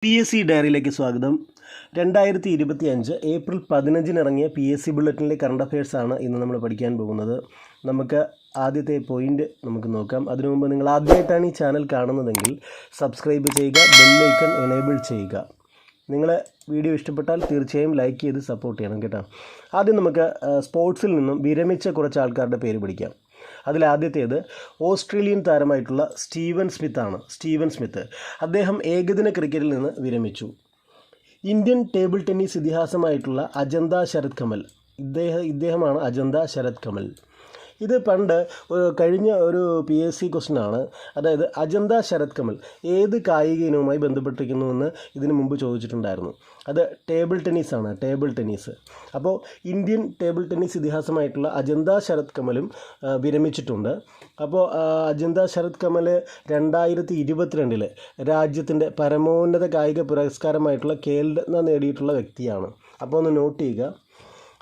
PSC ഡയറിയിലേക്ക് സ്വാഗതം. 2025 April 15 ഇറങ്ങിയ PSC ബുള്ളറ്റിനിലെ current അഫയേഴ്സാണ് ഇന്ന് നമ്മൾ പഠിക്കാൻ പോകുന്നത്. നമുക്ക് ആദ്യത്തെ പോയിന്റ് നമുക്ക് നോക്കാം. അതിനു മുമ്പ് നിങ്ങൾ ആദ്യമായിട്ടാണ് ഈ ചാനൽ കാണുന്നതെങ്കിൽ സബ്സ്ക്രൈബ് ചെയ്യുക, ബെല്ലൈക്കൺ എനേബിൾ ചെയ്യുക. നിങ്ങൾ വീഡിയോ ഇഷ്ടപ്പെട്ടാൽ തീർച്ചയായും ലൈക്ക് ചെയ്ത് സപ്പോർട്ട് ചെയ്യണം കേട്ടോ. ആദ്യം നമുക്ക് സ്പോർട്സിൽ നിന്നും വിരമിച്ച കുറച്ച് ആൾക്കാരുടെ പേര് പഠിക്കാം. അതിലാദ്യത്തേത് ഓസ്ട്രേലിയൻ താരമായിട്ടുള്ള സ്റ്റീവൻ സ്മിത്ത്. അദ്ദേഹം ഏകദിന ക്രിക്കറ്റിൽ നിന്ന് വിരമിച്ചു. ഇന്ത്യൻ ടേബിൾ ടെന്നീസ് ഇതിഹാസമായിട്ടുള്ള അജന്ത ശരത് കമൽ, ഇദ്ദേഹമാണ് അജന്ത ശരത് കമൽ. ഇത് പണ്ട് കഴിഞ്ഞ ഒരു PSC ക്വസ്റ്റ്യനാണ്. അതായത് അജന്ത ശരത് കമൽ ഏത് കായിക ഇനവുമായി ബന്ധപ്പെട്ടിരിക്കുന്നുവെന്ന് ഇതിനു മുമ്പ് ചോദിച്ചിട്ടുണ്ടായിരുന്നു. അത് ടേബിൾ ടെന്നീസ്. അപ്പോൾ ഇന്ത്യൻ ടേബിൾ ടെന്നീസ് ഇതിഹാസമായിട്ടുള്ള അജന്ത ശരത് കമലും വിരമിച്ചിട്ടുണ്ട്. അപ്പോൾ അജന്ത ശരത് കമൽ 2022 രാജ്യത്തിൻ്റെ പരമോന്നത കായിക പുരസ്കാരമായിട്ടുള്ള ഖേൽരത്ന നേടിയിട്ടുള്ള വ്യക്തിയാണ്. അപ്പോൾ ഒന്ന് നോട്ട് ചെയ്യുക.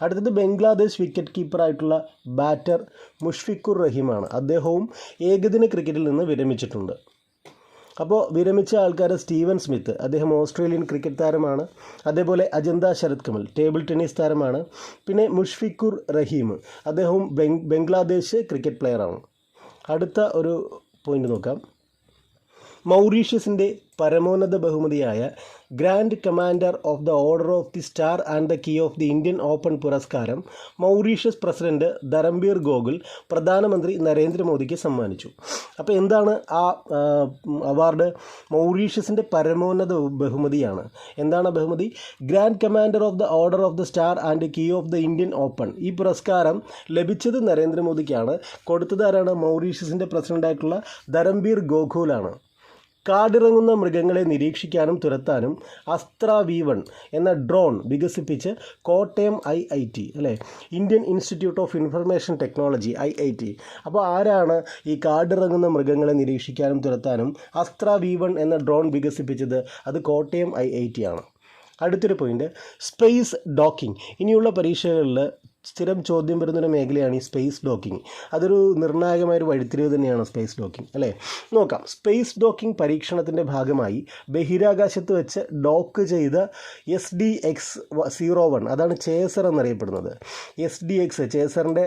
അടുത്തത് ബംഗ്ലാദേശ് വിക്കറ്റ് കീപ്പറായിട്ടുള്ള ബാറ്റർ മുഷ്ഫിഖുർ റഹീമാണ്. അദ്ദേഹവും ഏകദിന ക്രിക്കറ്റിൽ നിന്ന് വിരമിച്ചിട്ടുണ്ട്. അപ്പോൾ വിരമിച്ച ആൾക്കാർ സ്റ്റീവൻ സ്മിത്ത്, അദ്ദേഹം ഓസ്ട്രേലിയൻ ക്രിക്കറ്റ് താരമാണ്. അതേപോലെ അജന്ത ശരത് കമൽ ടേബിൾ ടെന്നീസ് താരമാണ്. പിന്നെ മുഷ്ഫിഖുർ റഹീം, അദ്ദേഹവും ബംഗ്ലാദേശ് ക്രിക്കറ്റ് പ്ലെയറാണ്. അടുത്ത ഒരു പോയിന്റ് നോക്കാം. മൗറീഷ്യസിൻ്റെ പരമോന്നത ബഹുമതിയായ grand commander of the order of the star and the key of the Indian open പുരസ്കാരം മൗറീഷ്യസ് പ്രസിഡന്റ് ധരംബീർ ഗോകുൽ പ്രധാനമന്ത്രി നരേന്ദ്രമോദിക്ക് സമ്മാനിച്ചു. അപ്പോൾ എന്താണ് ആ അവാർഡ്? മൗറീഷ്യസിൻ്റെ പരമോന്നത ബഹുമതിയാണ്. എന്താണ് ബഹുമതി? Grand commander of the order of the star and key of the Indian open. ഈ പുരസ്കാരം ലഭിച്ചത് നരേന്ദ്രമോദിക്കാണ്. കൊടുത്തത് ആരാണ്? മൗറീഷ്യസിൻ്റെ പ്രസിഡൻ്റായിട്ടുള്ള ധരംബീർ ഗോകുലാണ്. കാടിറങ്ങുന്ന മൃഗങ്ങളെ നിരീക്ഷിക്കാനും തുരത്താനും അസ്ത്ര V1 എന്ന ഡ്രോൺ വികസിപ്പിച്ച് കോട്ടയം IIT അല്ലേ, Indian institute of information technology IIT. അപ്പോൾ ആരാണ് ഈ കാടിറങ്ങുന്ന മൃഗങ്ങളെ നിരീക്ഷിക്കാനും തുരത്താനും അസ്ത്ര V1 എന്ന ഡ്രോൺ വികസിപ്പിച്ചത്? അത് കോട്ടയം IIT ആണ്. അടുത്തൊരു പോയിന്റ്, സ്പേസ് ഡോക്കിംഗ്. ഇനിയുള്ള പരീക്ഷകളിൽ സ്ഥിരം ചോദ്യം വരുന്നൊരു മേഖലയാണ് ഈ സ്പേസ് ഡോക്കിംഗ്. അതൊരു നിർണായകമായൊരു വഴിത്തിരിവ് തന്നെയാണ് സ്പേസ് ഡോക്കിംഗ് അല്ലേ. നോക്കാം. സ്പേസ് ഡോക്കിംഗ് പരീക്ഷണത്തിൻ്റെ ഭാഗമായി ബഹിരാകാശത്ത് വെച്ച് ഡോക്ക് ചെയ്ത SDX-01, അതാണ് ചേസർ എന്നറിയപ്പെടുന്നത്. ചേസറിൻ്റെ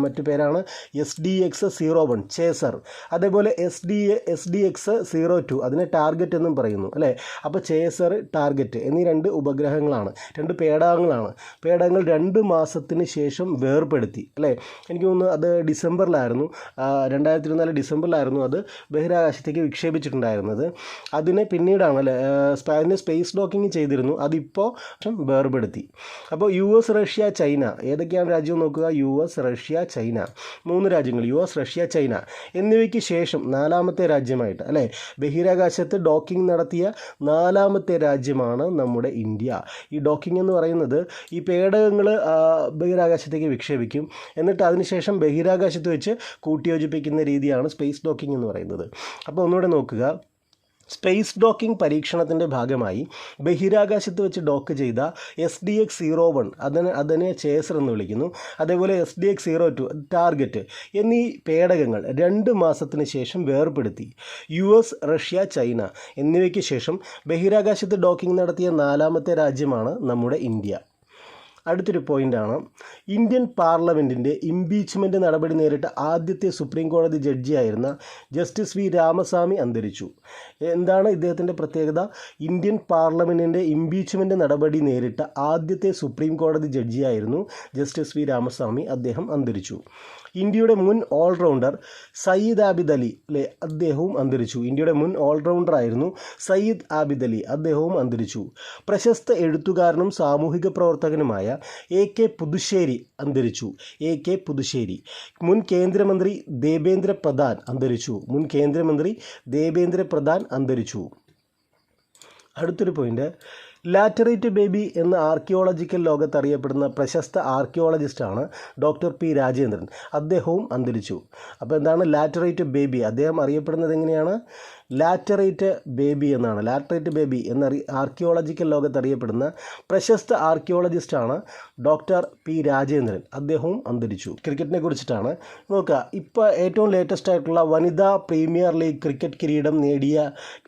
മറ്റു പേരാണ് SDX-01 ചേസർ. അതേപോലെ SDX-02 അതിനെ ടാർഗറ്റ് എന്നും പറയുന്നു അല്ലേ. അപ്പോൾ ചേസർ, ടാർഗറ്റ് എന്നീ രണ്ട് ഉപഗ്രഹങ്ങളാണ്, രണ്ട് പേടകങ്ങളാണ്. പേടകങ്ങൾ 2 മാസത്തിന് ശേഷം വേർപെടുത്തി അല്ലേ. എനിക്ക് തോന്നുന്നു അത് 2024 ഡിസംബറിലായിരുന്നു അത് ബഹിരാകാശത്തേക്ക് വിക്ഷേപിച്ചിട്ടുണ്ടായിരുന്നത്. അതിനെ പിന്നീടാണ് അല്ലേ അതിനെ സ്പേസ് ഡോക്കിംഗ് ചെയ്തിരുന്നു. അതിപ്പോൾ വേർപെടുത്തി. അപ്പോൾ US, റഷ്യ, ചൈന ഏതൊക്കെയാണ് രാജ്യം നോക്കുക? US, റഷ്യ, ചൈന 3 രാജ്യങ്ങൾ. US, റഷ്യ, ചൈന എന്നിവയ്ക്ക് ശേഷം 4ാമത്തെ രാജ്യമായിട്ട് അല്ലേ ബഹിരാകാശത്ത് ഡോക്കിംഗ് നടത്തിയ 4ാമത്തെ രാജ്യമാണ് നമ്മുടെ ഇന്ത്യ. ഈ ഡോക്കിംഗ് എന്ന് പറയുന്നത് ഈ പേടകങ്ങൾ ബഹിരാകാശത്തേക്ക് വിക്ഷേപിക്കും, എന്നിട്ട് അതിനുശേഷം ബഹിരാകാശത്ത് വെച്ച് കൂട്ടിയോജിപ്പിക്കുന്ന രീതിയാണ് സ്പേസ് ഡോക്കിംഗ് എന്ന് പറയുന്നത്. അപ്പോൾ ഒന്നുകൂടെ നോക്കുക. സ്പേസ് ഡോക്കിംഗ് പരീക്ഷണത്തിൻ്റെ ഭാഗമായി ബഹിരാകാശത്ത് വെച്ച് ഡോക്ക് ചെയ്ത SDX-01 അതിനെ ചേസർ എന്ന് വിളിക്കുന്നു. അതേപോലെ SDX-02 ടാർഗറ്റ് എന്നീ പേടകങ്ങൾ 2 മാസത്തിന് ശേഷം വേർപെടുത്തി. US, റഷ്യ, ചൈന എന്നിവയ്ക്ക് ശേഷം ബഹിരാകാശത്ത് ഡോക്കിംഗ് നടത്തിയ 4ാമത്തെ രാജ്യമാണ് നമ്മുടെ ഇന്ത്യ. അടുത്തൊരു പോയിൻ്റാണ്, ഇന്ത്യൻ പാർലമെൻറ്റിൻ്റെ ഇംപീച്ച്മെൻറ്റ് നടപടി നേരിട്ട ആദ്യത്തെ സുപ്രീം കോടതി ജഡ്ജിയായിരുന്ന ജസ്റ്റിസ് V രാമസ്വാമി അന്തരിച്ചു. എന്താണ് ഇദ്ദേഹത്തിൻ്റെ പ്രത്യേകത? ഇന്ത്യൻ പാർലമെൻറ്റിൻ്റെ ഇംപീച്ച്മെൻറ്റ് നടപടി നേരിട്ട ആദ്യത്തെ സുപ്രീം കോടതി ജഡ്ജിയായിരുന്നു ജസ്റ്റിസ് V രാമസ്വാമി. അദ്ദേഹം അന്തരിച്ചു. ഇന്ത്യയുടെ മുൻ ഓൾറൗണ്ടർ സയ്യിദ് ആബിദ് അലി അല്ലേ, അദ്ദേഹവും അന്തരിച്ചു. ഇന്ത്യയുടെ മുൻ ഓൾറൗണ്ടറായിരുന്നു സയ്യിദ് ആബിദ് അലി, അദ്ദേഹവും അന്തരിച്ചു. പ്രശസ്ത എഴുത്തുകാരനും സാമൂഹിക പ്രവർത്തകനുമായ AK പുതുശ്ശേരി അന്തരിച്ചു. AK പുതുശ്ശേരി. മുൻ കേന്ദ്രമന്ത്രി ദേബേന്ദ്ര പ്രധാൻ അന്തരിച്ചു. അടുത്തൊരു പോയിന്റ്, ലാറ്ററൈറ്റ് ബേബി എന്ന ആർക്കിയോളജിക്കൽ ലോകത്ത് അറിയപ്പെടുന്ന പ്രശസ്ത ആർക്കിയോളജിസ്റ്റാണ് ഡോക്ടർ P രാജേന്ദ്രൻ. അദ്ദേഹവും അന്തരിച്ചു. അപ്പോൾ എന്താണ് ലാറ്ററൈറ്റ് ബേബി? അദ്ദേഹം അറിയപ്പെടുന്നത് എങ്ങനെയാണ്? ലാറ്ററൈറ്റ് ബേബി എന്നാണ്. ലാറ്ററൈറ്റ് ബേബി എന്ന ആർക്കിയോളജിക്കൽ ലോകത്ത് അറിയപ്പെടുന്ന പ്രശസ്ത ആർക്കിയോളജിസ്റ്റാണ് ഡോക്ടർ പി രാജേന്ദ്രൻ. അദ്ദേഹവും അന്തരിച്ചു. ക്രിക്കറ്റിനെ കുറിച്ചിട്ടാണ് നോക്കുക. ഇപ്പോൾ ഏറ്റവും ലേറ്റസ്റ്റ് ആയിട്ടുള്ള വനിതാ പ്രീമിയർ ലീഗ് ക്രിക്കറ്റ് കിരീടം നേടിയ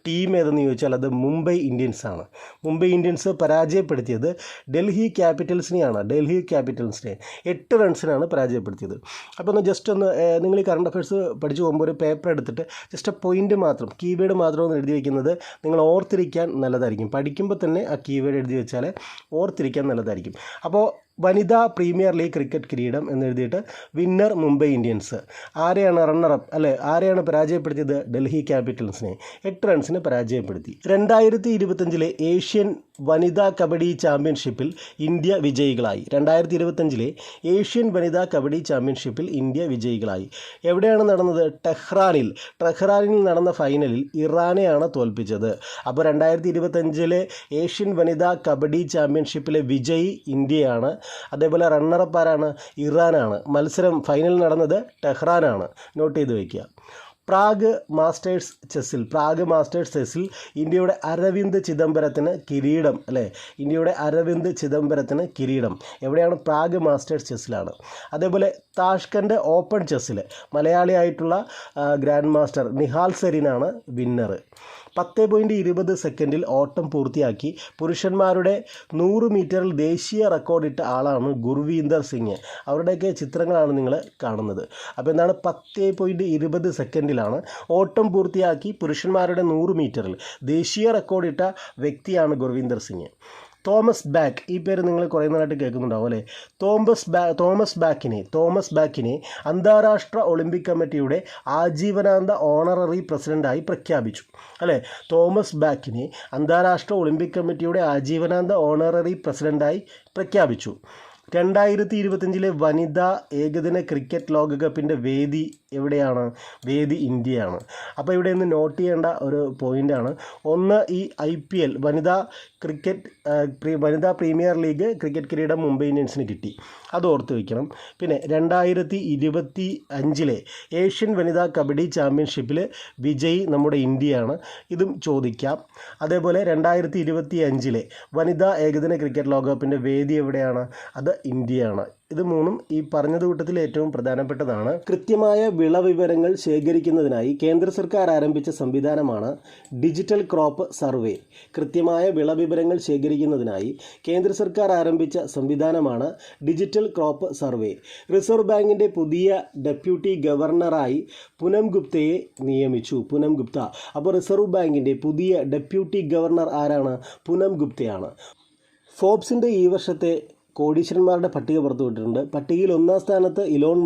ടീം ഏതെന്ന് ചോദിച്ചാൽ അത് മുംബൈ ഇന്ത്യൻസ് ആണ്. മുംബൈ ഇന്ത്യൻസ് പരാജയപ്പെടുത്തിയത് ഡൽഹി ക്യാപിറ്റൽസിനെയാണ്. ഡൽഹി ക്യാപിറ്റൽസിനെ 8 റൺസിനാണ് പരാജയപ്പെടുത്തിയത്. അപ്പോൾ ഒന്ന് ജസ്റ്റ് ഒന്ന് നിങ്ങൾ ഈ കറണ്ട് അഫയേഴ്സ് പഠിച്ചു പോകുമ്പോൾ ഒരു പേപ്പർ എടുത്തിട്ട് ജസ്റ്റ് പോയിൻ്റ് മാത്രം, കീവേഡ് മാത്രം ഒന്ന് എഴുതി വയ്ക്കുന്നത് നിങ്ങൾ ഓർത്തിരിക്കാൻ നല്ലതായിരിക്കും. പഠിക്കുമ്പോൾ തന്നെ ആ കീവേഡ് എഴുതി വെച്ചാൽ ഓർത്തിരിക്കാൻ നല്ലതായിരിക്കും. അപ്പോൾ വനിതാ പ്രീമിയർ ലീഗ് ക്രിക്കറ്റ് കിരീടം എന്നെഴുതിയിട്ട് വിന്നർ മുംബൈ ഇന്ത്യൻസ്. ആരെയാണ് റണ്ണറപ്പ് അല്ലേ? ആരെയാണ് പരാജയപ്പെടുത്തിയത്? ഡൽഹി ക്യാപിറ്റൽസിനെ 8 റൺസിന് പരാജയപ്പെടുത്തി. 2025 ഏഷ്യൻ വനിതാ കബഡി ചാമ്പ്യൻഷിപ്പിൽ ഇന്ത്യ വിജയികളായി. 2025 ഏഷ്യൻ വനിതാ കബഡി ചാമ്പ്യൻഷിപ്പിൽ ഇന്ത്യ വിജയികളായി. എവിടെയാണ് നടന്നത്? ടെഹ്റാനിൽ നടന്ന ഫൈനലിൽ ഇറാനെയാണ് തോൽപ്പിച്ചത്. അപ്പോൾ 2025 ഏഷ്യൻ വനിതാ കബഡി ചാമ്പ്യൻഷിപ്പിലെ വിജയി ഇന്ത്യയാണ്. അതേപോലെ റണ്ണറപ്പ് ആരാണ്? ഇറാനാണ്. മത്സരം ഫൈനൽ നടന്നത് ടെഹ്റാനാണ്. നോട്ട് ചെയ്ത് വയ്ക്കുക. പ്രാഗ് മാസ്റ്റേഴ്സ് ചെസ്സിൽ ഇന്ത്യയുടെ അരവിന്ദ് ചിദംബരത്തിന് കിരീടം അല്ലേ? ഇന്ത്യയുടെ അരവിന്ദ് ചിദംബരത്തിന് കിരീടം എവിടെയാണ്? പ്രാഗ് മാസ്റ്റേഴ്സ് ചെസ്സിലാണ്. അതേപോലെ താഷ്കൻഡ് ഓപ്പൺ ചെസ്സിൽ മലയാളിയായിട്ടുള്ള ഗ്രാൻഡ് മാസ്റ്റർ നിഹാൽ സരീനാണ് വിന്നർ. 10.20 സെക്കൻഡിൽ ഓട്ടം പൂർത്തിയാക്കി പുരുഷന്മാരുടെ 100 മീറ്ററിൽ ദേശീയ റെക്കോർഡിട്ട ആളാണ് ഗുർവീന്ദർ സിംഗ്. അവരുടെയൊക്കെ ചിത്രങ്ങളാണ് നിങ്ങൾ കാണുന്നത്. അപ്പോൾ എന്താണ്? 10.20 സെക്കൻഡിലാണ് ഓട്ടം പൂർത്തിയാക്കി പുരുഷന്മാരുടെ 100 മീറ്ററിൽ ദേശീയ റെക്കോർഡിട്ട വ്യക്തിയാണ് ഗുർവീന്ദർ സിംഗ്. തോമസ് ബാക്ക്, ഈ പേര് നിങ്ങൾ കുറേ നാളായിട്ട് കേൾക്കുന്നുണ്ടാവും അല്ലേ? തോമസ് ബാക്കിനെ അന്താരാഷ്ട്ര ഒളിമ്പിക് കമ്മിറ്റിയുടെ ആജീവനാന്ത ഓണററി പ്രസിഡൻ്റായി പ്രഖ്യാപിച്ചു അല്ലേ? തോമസ് ബാക്കിനെ അന്താരാഷ്ട്ര ഒളിമ്പിക് കമ്മിറ്റിയുടെ ആജീവനാന്ത ഓണററി പ്രസിഡൻ്റായി പ്രഖ്യാപിച്ചു. 2025 വനിതാ ഏകദിന ക്രിക്കറ്റ് ലോകകപ്പിൻ്റെ വേദി എവിടെയാണ്? വേദി ഇന്ത്യയാണ്. അപ്പോൾ ഇവിടെ നിന്ന് നോട്ട് ചെയ്യേണ്ട ഒരു പോയിൻ്റാണ്. ഒന്ന്, ഈ IPL വനിതാ പ്രീമിയർ ലീഗ് ക്രിക്കറ്റ് കിരീടം മുംബൈ ഇന്ത്യൻസിന് കിട്ടി. അത് ഓർത്ത് വയ്ക്കണം. പിന്നെ 2025 ഏഷ്യൻ വനിതാ കബഡി ചാമ്പ്യൻഷിപ്പിൽ വിജയി നമ്മുടെ ഇന്ത്യയാണ്. ഇതും ചോദിക്കാം. അതേപോലെ 2025 വനിതാ ഏകദിന ക്രിക്കറ്റ് ലോകകപ്പിൻ്റെ വേദി എവിടെയാണ്? അത് ഇന്ത്യയാണ്. ഇത് മൂന്നും ഈ പറഞ്ഞത് കൂട്ടത്തിൽ ഏറ്റവും പ്രധാനപ്പെട്ടതാണ്. കൃത്യമായ വിളവിവരങ്ങൾ ശേഖരിക്കുന്നതിനായി കേന്ദ്ര സർക്കാർ ആരംഭിച്ച സംവിധാനമാണ് ഡിജിറ്റൽ ക്രോപ്പ് സർവേ. കൃത്യമായ വിളവിവരങ്ങൾ ശേഖരിക്കുന്നതിനായി കേന്ദ്ര സർക്കാർ ആരംഭിച്ച സംവിധാനമാണ് ഡിജിറ്റൽ ക്രോപ്പ് സർവേ. റിസർവ് ബാങ്കിൻ്റെ പുതിയ ഡെപ്യൂട്ടി ഗവർണറായി പൂനം ഗുപ്തയെ നിയമിച്ചു. പൂനം ഗുപ്ത. അപ്പോൾ റിസർവ് ബാങ്കിൻ്റെ പുതിയ ഡെപ്യൂട്ടി ഗവർണർ ആരാണ്? പൂനം ഗുപ്തയാണ്. ഫോബ്സിൻ്റെ ഈ വർഷത്തെ കോടീശ്വരന്മാരുടെ പട്ടിക പുറത്തുവിട്ടിട്ടുണ്ട്. പട്ടികയിൽ 1-ാം സ്ഥാനത്ത് ഇലോൺ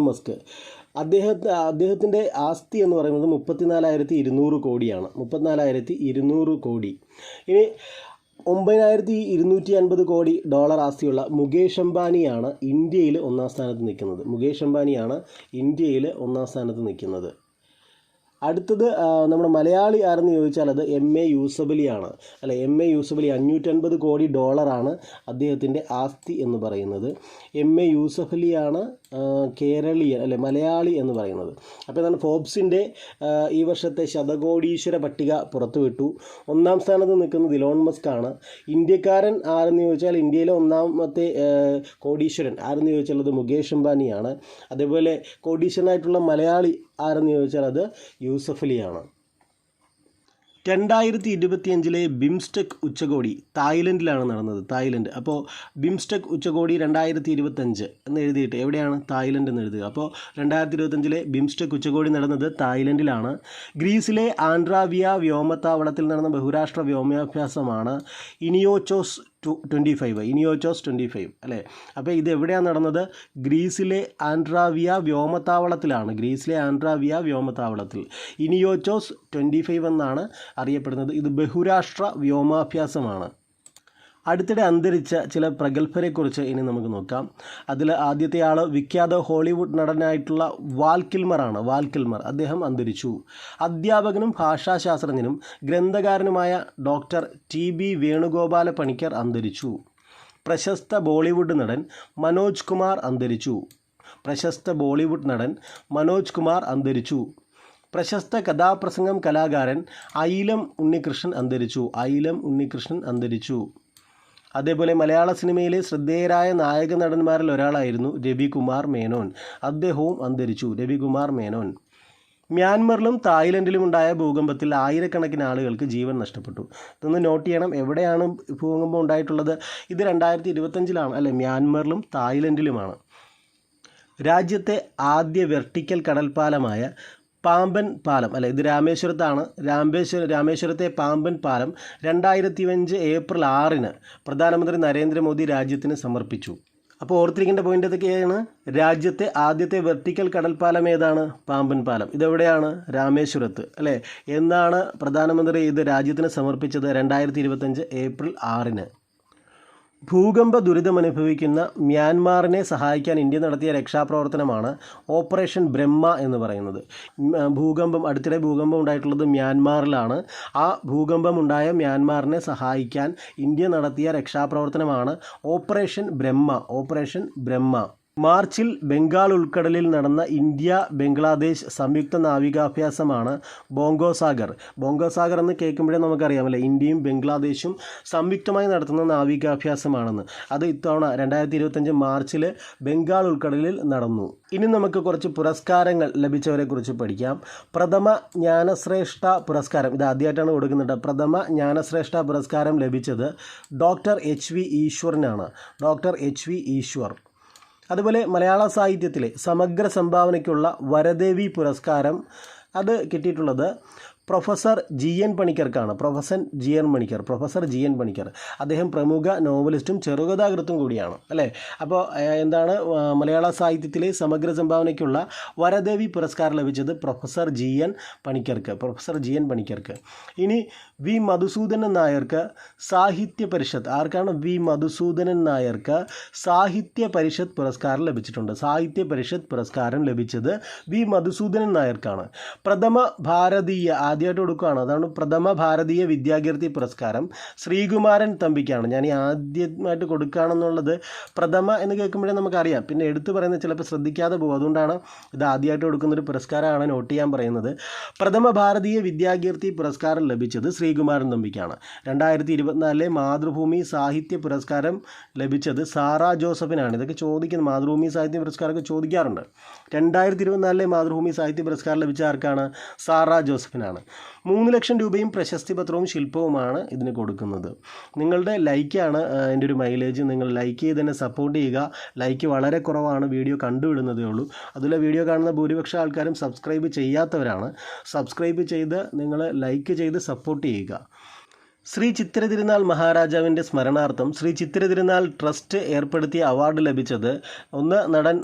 മസ്ക്. അദ്ദേഹത്തിൻ്റെ ആസ്തി എന്ന് പറയുന്നത് 34,200 കോടിയാണ്. 34,200 കോടി. ഇനി $9,250 കോടി ആസ്തിയുള്ള മുകേഷ് അംബാനിയാണ് ഇന്ത്യയിൽ 1-ാം സ്ഥാനത്ത് നിൽക്കുന്നത്. അടുത്തത് നമ്മുടെ മലയാളി ആരെന്ന് ചോദിച്ചാൽ അത് MA യൂസഫലിയാണ് അല്ലെ? MA യൂസഫലി $550 കോടി അദ്ദേഹത്തിൻ്റെ ആസ്തി എന്ന് പറയുന്നത്. MA യൂസഫലിയാണ് കേരളീയൻ അല്ലെ, മലയാളി എന്ന് പറയുന്നത്. അപ്പോൾ ഇതാണ് ഫോബ്സിൻ്റെ ഈ വർഷത്തെ ശതകോടീശ്വര പട്ടിക പുറത്തുവിട്ടു. 1-ാം സ്ഥാനത്ത് നിൽക്കുന്നത് ഇലോൺ മസ്ക് ആണ്. ഇന്ത്യക്കാരൻ ആരെന്ന് ചോദിച്ചാൽ ഇന്ത്യയിലെ 1-ാമത്തെ കോടീശ്വരൻ ആരെന്ന് ചോദിച്ചാൽ അത് മുകേഷ് അംബാനിയാണ്. അതേപോലെ കോടീശ്വരനായിട്ടുള്ള മലയാളി ആരെന്ന് ചോദിച്ചാൽ അത് യൂസഫലിയാണ്. 2025 ബിംസ്റ്റെക് ഉച്ചകോടി തായ്ലൻഡിലാണ് നടന്നത്. അപ്പോൾ ബിംസ്റ്റെക് ഉച്ചകോടി 2025 എന്ന് എഴുതിയിട്ട് എവിടെയാണ്? തായ്ലൻഡ് എന്ന് എഴുതുക. അപ്പോൾ 2025 ബിംസ്റ്റെക് ഉച്ചകോടി നടന്നത് തായ്ലൻഡിലാണ്. ഗ്രീസിലെ ആൻഡ്രാവിയ വ്യോമത്താവളത്തിൽ നടന്ന ബഹുരാഷ്ട്ര വ്യോമാഭ്യാസമാണ് ഇനിയോച്ചോസ് 25 അല്ലേ? അപ്പോൾ ഇത് എവിടെയാണ് നടന്നത്? ഗ്രീസിലെ ആൻഡ്രാവിയ വ്യോമത്താവളത്തിലാണ്. ഇനിയോച്ചോസ് 25 എന്നാണ് അറിയപ്പെടുന്നത്. ഇത് ബഹുരാഷ്ട്ര വ്യോമാഭ്യാസമാണ്. അടുത്തിടെ അന്തരിച്ച ചില പ്രഗത്ഭരെക്കുറിച്ച് ഇനി നമുക്ക് നോക്കാം. അതിൽ ആദ്യത്തെ ആൾ വിഖ്യാത ഹോളിവുഡ് നടനായിട്ടുള്ള വാൽ കിൽമർ. അദ്ദേഹം അന്തരിച്ചു. അധ്യാപകനും ഭാഷാശാസ്ത്രജ്ഞനും ഗ്രന്ഥകാരനുമായ ഡോക്ടർ TB വേണുഗോപാല പണിക്കർ അന്തരിച്ചു. പ്രശസ്ത ബോളിവുഡ് നടൻ മനോജ് കുമാർ അന്തരിച്ചു. പ്രശസ്ത കഥാപ്രസംഗം കലാകാരൻ ഐലം ഉണ്ണികൃഷ്ണൻ അന്തരിച്ചു. അതേപോലെ മലയാള സിനിമയിലെ ശ്രദ്ധേയരായ നായക നടന്മാരിൽ ഒരാളായിരുന്നു രവികുമാർ മേനോൻ. അദ്ദേഹവും അന്തരിച്ചു. രവികുമാർ മേനോൻ. മ്യാൻമറിലും തായ്ലൻഡിലും ഉണ്ടായ ഭൂകമ്പത്തിൽ ആയിരക്കണക്കിന് ആളുകൾക്ക് ജീവൻ നഷ്ടപ്പെട്ടു. ഇതൊന്ന് നോട്ട് ചെയ്യണം. എവിടെയാണ് ഭൂകമ്പം ഉണ്ടായിട്ടുള്ളത്? ഇത് 2025 അല്ലെ, മ്യാൻമറിലും തായ്ലൻഡിലുമാണ്. രാജ്യത്തെ ആദ്യ വെർട്ടിക്കൽ കടൽപ്പാലമായ പാമ്പൻ പാലം അല്ലെ, ഇത് രാമേശ്വരത്താണ്. രാമേശ്വരത്തെ പാമ്പൻ പാലം 2005 ഏപ്രിൽ 6 പ്രധാനമന്ത്രി നരേന്ദ്രമോദി രാജ്യത്തിന് സമർപ്പിച്ചു. അപ്പോൾ ഓർത്തിരിക്കേണ്ട പോയിന്റ് ഏതൊക്കെയാണ്? രാജ്യത്തെ ആദ്യത്തെ വെർട്ടിക്കൽ കടൽപ്പാലം ഏതാണ്? പാമ്പൻ പാലം. ഇതെവിടെയാണ്? രാമേശ്വരത്ത് അല്ലേ. എന്നാണ് പ്രധാനമന്ത്രി ഇത് രാജ്യത്തിന് സമർപ്പിച്ചത്? 2025 ഏപ്രിൽ 6. ഭൂകമ്പ ദുരിതമനുഭവിക്കുന്ന മ്യാൻമാറിനെ സഹായിക്കാൻ ഇന്ത്യ നടത്തിയ രക്ഷാപ്രവർത്തനമാണ് ഓപ്പറേഷൻ ബ്രഹ്മ എന്ന് പറയുന്നത്. അടുത്തിടെ ഭൂകമ്പം ഉണ്ടായിട്ടുള്ളത് മ്യാൻമാറിലാണ്. ആ ഭൂകമ്പമുണ്ടായ മ്യാൻമാറിനെ സഹായിക്കാൻ ഇന്ത്യ നടത്തിയ രക്ഷാപ്രവർത്തനമാണ് ഓപ്പറേഷൻ ബ്രഹ്മ. മാർച്ചിൽ ബംഗാൾ ഉൾക്കടലിൽ നടന്ന ഇന്ത്യ ബംഗ്ലാദേശ് സംയുക്ത നാവികാഭ്യാസമാണ് ബോംഗോ സാഗർ എന്ന് കേൾക്കുമ്പോഴേ നമുക്കറിയാമല്ലേ, ഇന്ത്യയും ബംഗ്ലാദേശും സംയുക്തമായി നടത്തുന്ന നാവികാഭ്യാസമാണെന്ന്. അത് ഇത്തവണ 2025 മാർച്ചിൽ ബംഗാൾ ഉൾക്കടലിൽ നടന്നു. ഇനി നമുക്ക് കുറച്ച് പുരസ്കാരങ്ങൾ ലഭിച്ചവരെ കുറിച്ച് പഠിക്കാം. പ്രഥമ ജ്ഞാനശ്രേഷ്ഠ പുരസ്കാരം, ഇത് ആദ്യമായിട്ടാണ് കൊടുക്കുന്നുണ്ട്. പ്രഥമ ജ്ഞാനശ്രേഷ്ഠ പുരസ്കാരം ലഭിച്ചത് ഡോക്ടർ എച്ച്.വി. ഈശ്വർ. അതുപോലെ മലയാള സാഹിത്യത്തിലെ സമഗ്ര സംഭാവനയ്ക്കുള്ള വരദേവി പുരസ്കാരം അത് കിട്ടിയിട്ടുള്ളത് പ്രൊഫസർ ജി എൻ പണിക്കർക്കാണ്. Professor G N Panicker. അദ്ദേഹം പ്രമുഖ നോവലിസ്റ്റും ചെറുകഥാകൃത്തും കൂടിയാണ് അല്ലേ. അപ്പോൾ എന്താണ് മലയാള സാഹിത്യത്തിലെ സമഗ്ര സംഭാവനയ്ക്കുള്ള വരദേവി പുരസ്കാരം ലഭിച്ചത് പ്രൊഫസർ ജി എൻ പണിക്കർക്ക്. ഇനി വി മധുസൂദനൻ നായർക്ക് സാഹിത്യ പരിഷത്ത്, ആർക്കാണ്? വി മധുസൂദനൻ നായർക്ക് സാഹിത്യ പരിഷത്ത് പുരസ്കാരം ലഭിച്ചിട്ടുണ്ട്. സാഹിത്യ പരിഷത്ത് പുരസ്കാരം ലഭിച്ചത് വി മധുസൂദനൻ നായർക്കാണ്. പ്രഥമ ഭാരതീയ, ആദ്യമായിട്ട് കൊടുക്കുകയാണ്, അതാണ് പ്രഥമ ഭാരതീയ വിദ്യാകീർത്തി പുരസ്കാരം ശ്രീകുമാരൻ തമ്പിക്കാണ്. ഞാൻ ഈ ആദ്യമായിട്ട് കൊടുക്കുകയാണെന്നുള്ളത് പ്രഥമ എന്ന് കേൾക്കുമ്പോഴേ നമുക്കറിയാം, പിന്നെ എടുത്തു പറയുന്നത് ചിലപ്പോൾ ശ്രദ്ധിക്കാതെ പോകും. അതുകൊണ്ടാണ് ഇത് ആദ്യമായിട്ട് കൊടുക്കുന്നൊരു പുരസ്കാരമാണ് നോട്ട് ചെയ്യാൻ പറയുന്നത്. പ്രഥമ ഭാരതീയ വിദ്യാകീർത്തി പുരസ്കാരം ലഭിച്ചത് ശ്രീകുമാരൻ തമ്പിക്കാണ്. 2024 മാതൃഭൂമി സാഹിത്യ പുരസ്കാരം ലഭിച്ചത് സാറാ ജോസഫിനാണ്. ഇതൊക്കെ ചോദിക്കുന്നത്, മാതൃഭൂമി സാഹിത്യ പുരസ്കാരമൊക്കെ ചോദിക്കാറുണ്ട്. 2024 മാതൃഭൂമി സാഹിത്യ പുരസ്കാരം ലഭിച്ച ആർക്കാണ്? സാറാ ജോസഫിനാണ്. 3 ലക്ഷം രൂപയും പ്രശസ്തി പത്രവും ശില്പവുമാണ് ഇതിന് കൊടുക്കുന്നത്. നിങ്ങളുടെ ലൈക്കാണ് എൻ്റെ ഒരു മൈലേജ്. നിങ്ങൾ ലൈക്ക് ചെയ്ത് തന്നെ സപ്പോർട്ട് ചെയ്യുക. ലൈക്ക് വളരെ കുറവാണ്, വീഡിയോ കണ്ടുവിടുന്നതേ ഉള്ളൂ. അതുപോലെ വീഡിയോ കാണുന്ന ഭൂരിപക്ഷം ആൾക്കാരും സബ്സ്ക്രൈബ് ചെയ്യാത്തവരാണ്. സബ്സ്ക്രൈബ് ചെയ്ത് നിങ്ങൾ ലൈക്ക് ചെയ്ത് സപ്പോർട്ട് ചെയ്യുക. ശ്രീ ചിത്തിര തിരുനാൾ മഹാരാജാവിൻ്റെ സ്മരണാർത്ഥം ശ്രീ ചിത്തിര തിരുനാൾ ട്രസ്റ്റ് ഏർപ്പെടുത്തിയ അവാർഡ് ലഭിച്ചത് ഒന്ന് നടൻ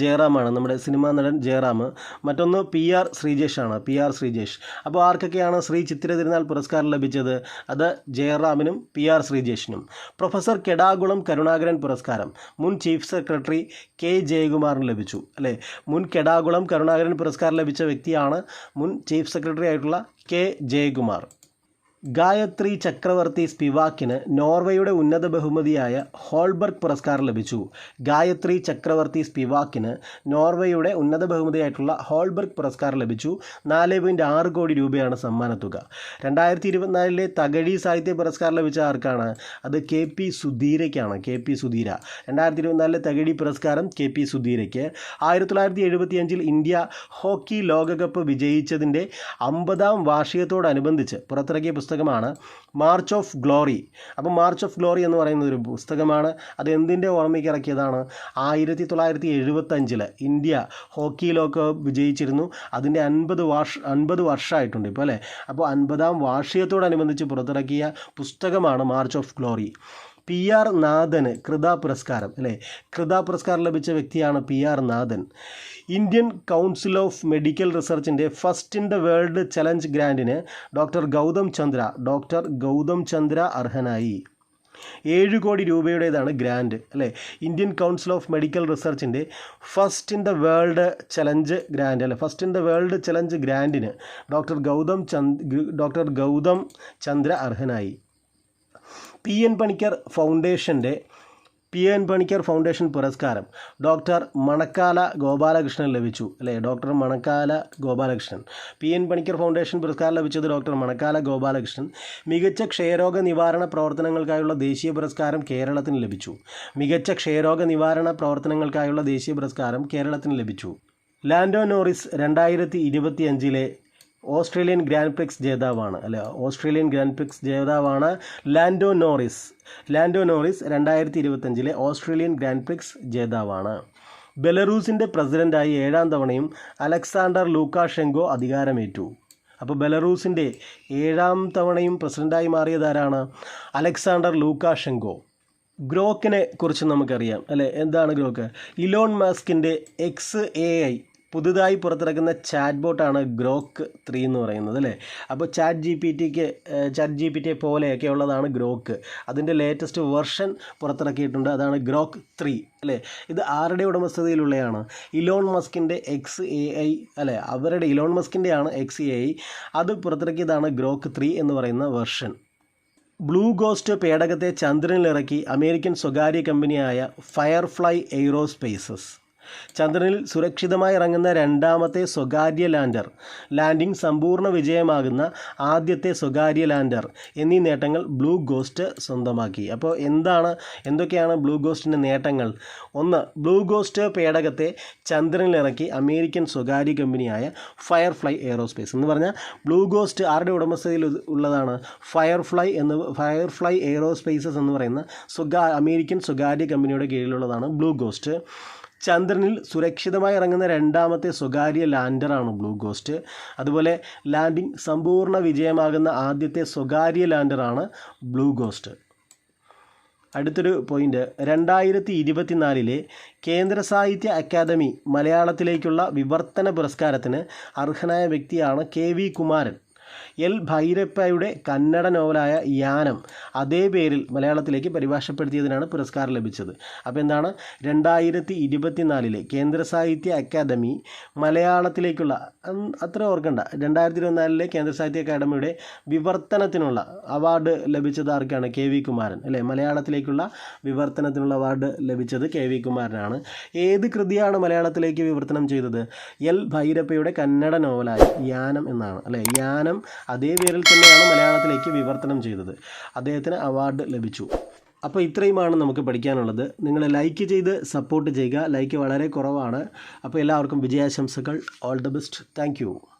ജയറാമാണ്, നമ്മുടെ സിനിമാ നടൻ ജയറാം. മറ്റൊന്ന് PR ശ്രീജേഷ്. അപ്പോൾ ആർക്കൊക്കെയാണ് ശ്രീ ചിത്തിര തിരുനാൾ പുരസ്കാരം ലഭിച്ചത്? അത് ജയറാമിനും PR ശ്രീജേഷിനും. പ്രൊഫസർ കെടാകുളം കരുണാകരൻ പുരസ്കാരം മുൻ ചീഫ് സെക്രട്ടറി K. ജയകുമാറിന് ലഭിച്ചു അല്ലേ. മുൻ കെടാകുളം കരുണാകരൻ പുരസ്കാരം ലഭിച്ച വ്യക്തിയാണ് മുൻ ചീഫ് സെക്രട്ടറി ആയിട്ടുള്ള K. ജയകുമാർ. ഗായത്രി ചക്രവർത്തി സ്പിവാക്കിന് നോർവേയുടെ ഉന്നത ബഹുമതിയായ ഹോൾബർഗ് പുരസ്കാരം ലഭിച്ചു. ഗായത്രി ചക്രവർത്തി സ്പിവാക്കിന് നോർവേയുടെ ഉന്നത ബഹുമതിയായിട്ടുള്ള ഹോൾബർഗ് പുരസ്കാരം ലഭിച്ചു. 4.6 കോടി രൂപയാണ് സമ്മാനത്തുക. 2024 തകഴി സാഹിത്യ പുരസ്കാരം ലഭിച്ച ആർക്കാണ്? അത് KP സുധീരയ്ക്കാണ്. 2024 തകഴി പുരസ്കാരം KP സുധീരയ്ക്ക്. 1975 ഇന്ത്യ ഹോക്കി ലോകകപ്പ് വിജയിച്ചതിൻ്റെ 50ാം വാർഷികത്തോടനുബന്ധിച്ച് പുറത്തിറക്കിയ പുസ്തകമാണ് മാർച്ച് ഓഫ് ഗ്ലോറി. അപ്പോൾ മാർച്ച് ഓഫ് ഗ്ലോറി എന്ന് പറയുന്ന ഒരു പുസ്തകമാണ്. അത് എന്തിൻ്റെ ഓർമ്മയ്ക്ക് ഇറക്കിയതാണ്? 1975 ഇന്ത്യ ഹോക്കി ലോകകപ്പ് വിജയിച്ചിരുന്നു. അതിൻ്റെ 50 വർഷമായിട്ടുണ്ട് ഇപ്പോൾ അല്ലേ. അപ്പോൾ 50ാം വാർഷികത്തോടനുബന്ധിച്ച് പുറത്തിറക്കിയ പുസ്തകമാണ് മാർച്ച് ഓഫ് ഗ്ലോറി. PR നാഥന് കൃത പുരസ്കാരം അല്ലേ. കൃത പുരസ്കാരം ലഭിച്ച വ്യക്തിയാണ് PR നാഥൻ. ഇന്ത്യൻ കൗൺസിൽ ഓഫ് മെഡിക്കൽ റിസർച്ചിൻ്റെ first in the world challenge ഗ്രാൻഡിന് ഡോക്ടർ ഗൗതം ചന്ദ്ര അർഹനായി. 7 കോടി രൂപയുടേതാണ് ഗ്രാൻഡ് അല്ലേ. ഇന്ത്യൻ കൗൺസിൽ ഓഫ് മെഡിക്കൽ റിസർച്ചിൻ്റെ first in the world challenge ഗ്രാൻഡിന് ഡോക്ടർ ഗൗതം ചന്ദ്ര അർഹനായി. PN പണിക്കർ ഫൗണ്ടേഷൻ്റെ PN പണിക്കർ ഫൗണ്ടേഷൻ പുരസ്കാരം ഡോക്ടർ മണക്കാല ഗോപാലകൃഷ്ണൻ ലഭിച്ചു, അല്ലേ? Doctor Manakkala Gopalakrishnan. PN Panicker foundation പുരസ്കാരം ലഭിച്ചത് ഡോക്ടർ മണക്കാല ഗോപാലകൃഷ്ണൻ. മികച്ച ക്ഷയരോഗ നിവാരണ പ്രവർത്തനങ്ങൾക്കായുള്ള ദേശീയ പുരസ്കാരം കേരളത്തിന് ലഭിച്ചു. മികച്ച ക്ഷയരോഗ നിവാരണ പ്രവർത്തനങ്ങൾക്കായുള്ള ദേശീയ പുരസ്കാരം കേരളത്തിന് ലഭിച്ചു. Lando Norris 2025 Australian grand prix ജേതാവാണ്, അല്ലെ? ഓസ്ട്രേലിയൻ ഗ്രാൻഡ് പ്രിക്സ് ജേതാവാണ് Lando Norris. 2025 Australian grand prix ജേതാവാണ്. ബെലറൂസിൻ്റെ പ്രസിഡൻ്റായി 7ാം തവണയും അലക്സാണ്ടർ ലൂക്കാഷെങ്കോ അധികാരമേറ്റു. അപ്പോൾ ബെലറൂസിൻ്റെ 7ാം തവണയും പ്രസിഡൻ്റായി മാറിയതാരാണ്? അലക്സാണ്ടർ ലൂക്കാഷെങ്കോ. ഗ്രോക്കിനെ കുറിച്ച് നമുക്കറിയാം, അല്ലേ? എന്താണ് ഗ്രോക്ക്? ഇലോൺ മസ്കിൻ്റെ XAI പുതുതായി പുറത്തിറക്കുന്ന ചാറ്റ് ബോട്ടാണ് ഗ്രോക്ക് 3 എന്ന് പറയുന്നത്, അല്ലേ? അപ്പോൾ ചാറ്റ് ജി പി ടി പോലെയൊക്കെ ഉള്ളതാണ് ഗ്രോക്ക്. അതിൻ്റെ ലേറ്റസ്റ്റ് വെർഷൻ പുറത്തിറക്കിയിട്ടുണ്ട്, അതാണ് ഗ്രോക്ക് 3, അല്ലേ? ഇത് ആരുടെ ഉടമസ്ഥതയിലുള്ളതാണ്? ഇലോൺ മസ്കിൻ്റെ XAI, അല്ലേ? അവരുടെ ഇലോൺ മസ്കിൻ്റെയാണ് XAI. അത് പുറത്തിറക്കിയതാണ് ഗ്രോക്ക് 3 എന്ന് പറയുന്ന വെർഷൻ. ബ്ലൂ ഗോസ്റ്റ് പേടകത്തെ ചന്ദ്രനിലിറക്കി അമേരിക്കൻ സ്വകാര്യ കമ്പനിയായ ഫയർഫ്ലൈ എയ്റോസ്പേസസ്. ചന്ദ്രനിൽ സുരക്ഷിതമായി ഇറങ്ങുന്ന 2ാമത്തെ സ്വകാര്യ ലാൻഡർ, ലാൻഡിംഗ് സമ്പൂർണ്ണ വിജയമാകുന്ന ആദ്യത്തെ സ്വകാര്യ ലാൻഡർ എന്നീ നേട്ടങ്ങൾ ബ്ലൂ ഗോസ്റ്റ് സ്വന്തമാക്കി. അപ്പോൾ എന്തൊക്കെയാണ് ബ്ലൂ ഗോസ്റ്റിൻ്റെ നേട്ടങ്ങൾ? 1. ബ്ലൂ ഗോസ്റ്റ് പേടകത്തെ ചന്ദ്രനിലിറക്കി അമേരിക്കൻ സ്വകാര്യ കമ്പനിയായ ഫയർഫ്ലൈ എയ്റോസ്പേസ് എന്ന് പറഞ്ഞാൽ ബ്ലൂ ഗോസ്റ്റ് ആരുടെ ഉടമസ്ഥതയിൽ ഉള്ളതാണ്? ഫയർഫ്ലൈ എയ്റോസ്പേസസ് എന്ന് പറയുന്ന അമേരിക്കൻ സ്വകാര്യ കമ്പനിയുടെ കീഴിലുള്ളതാണ് ബ്ലൂ ഗോസ്റ്റ്. ചന്ദ്രനിൽ സുരക്ഷിതമായി ഇറങ്ങുന്ന 2ാമത്തെ സ്വകാര്യ ലാൻഡറാണ് ബ്ലൂ ഗോസ്റ്റ്. അതുപോലെ ലാൻഡിംഗ് സമ്പൂർണ്ണ വിജയമാകുന്ന ആദ്യത്തെ സ്വകാര്യ ലാൻഡറാണ് ബ്ലൂ ഗോസ്റ്റ്. അടുത്തൊരു പോയിൻ്റ്, 2024 കേന്ദ്ര സാഹിത്യ അക്കാദമി മലയാളത്തിലേക്കുള്ള വിവർത്തന പുരസ്കാരത്തിന് അർഹനായ വ്യക്തിയാണ് KV കുമാരൻ. എൽ ഭൈരപ്പയുടെ കന്നഡ നോവലായ യാനം അതേ പേരിൽ മലയാളത്തിലേക്ക് പരിഭാഷപ്പെടുത്തിയതിനാണ് പുരസ്കാരം ലഭിച്ചത്. അപ്പോൾ എന്താണ്? 2024 കേന്ദ്ര സാഹിത്യ അക്കാദമി മലയാളത്തിലേക്കുള്ള, അത്ര ഓർക്കണ്ട, 2024 കേന്ദ്ര സാഹിത്യ അക്കാദമിയുടെ വിവർത്തനത്തിനുള്ള അവാർഡ് ലഭിച്ചത് ആർക്കാണ്? KV കുമാരൻ, അല്ലേ? മലയാളത്തിലേക്കുള്ള വിവർത്തനത്തിനുള്ള അവാർഡ് ലഭിച്ചത് KV കുമാരനാണ്. ഏത് കൃതിയാണ് മലയാളത്തിലേക്ക് വിവർത്തനം ചെയ്തത്? എൽ ഭൈരപ്പയുടെ കന്നഡ നോവലായ യാനം എന്നാണ്, അല്ലേ? യാനം അതേ പേരിൽ തന്നെയാണ് മലയാളത്തിലേക്ക് വിവർത്തനം ചെയ്തത്. അദ്ദേഹത്തിന് അവാർഡ് ലഭിച്ചു. അപ്പോൾ ഇത്രയുമാണ് നമുക്ക് പഠിക്കാനുള്ളത്. നിങ്ങൾ ലൈക്ക് ചെയ്ത് സപ്പോർട്ട് ചെയ്യുക. ലൈക്ക് വളരെ കുറവാണ്. അപ്പോൾ എല്ലാവർക്കും വിജയാശംസകൾ. All the best. Thank U.